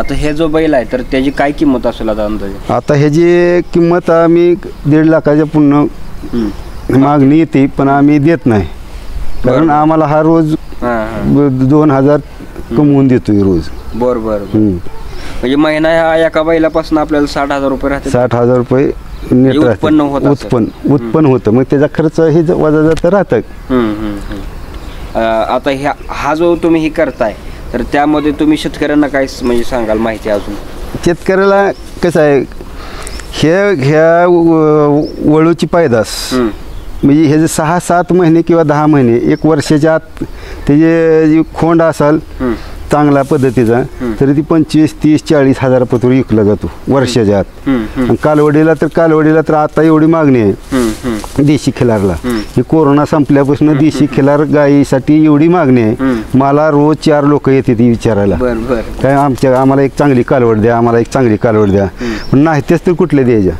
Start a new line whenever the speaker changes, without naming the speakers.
आता हे जो बैल आहे तर त्याची काय किंमत असेल आता अंदाजे?
आता ह्याची किंमत आम्ही 1.5 लाखाच्या पूर्ण मागणी येते, पण आम्ही देत नाही, कारण आम्हाला हा रोज 2000 कमवून देतोय रोज.
बरं. म्हणजे महिना ह्या एका बैलापासून आपल्याला 60,000 रुपये राहते.
60,000 रुपये नेट उत्पन्न होतं. मग त्याचा खर्च हे वजा जातं राहतं.
आता हा जो तुम्ही हे करताय तर त्यामध्ये तुम्ही शेतकऱ्यांना काय म्हणजे सांगाल माहिती अजून?
शेतकऱ्याला कसं आहे, ह्या वळूची पैदास म्हणजे हे जे 6-7 महिने किंवा 10 महिने 1 वर्षाच्या आत त्याचे जी खोंड असेल चांगल्या पद्धतीचा तरी ती 25-30-40 हजारापर्यंत विकला जातो वर्षाच्या आत. आणि कालवडीला तर आता एवढी मागणी आहे देशी खिलारला. ही कोरोना संपल्यापासून देशी खिलार गायीसाठी एवढी मागणी आहे. मला रोज 4 लोक येते ती विचारायला, काय आम्हाला एक चांगली कालवड द्या, आम्हाला एक चांगली कालवड द्या. पण नाही तेच तर कुठले द्यायच्या.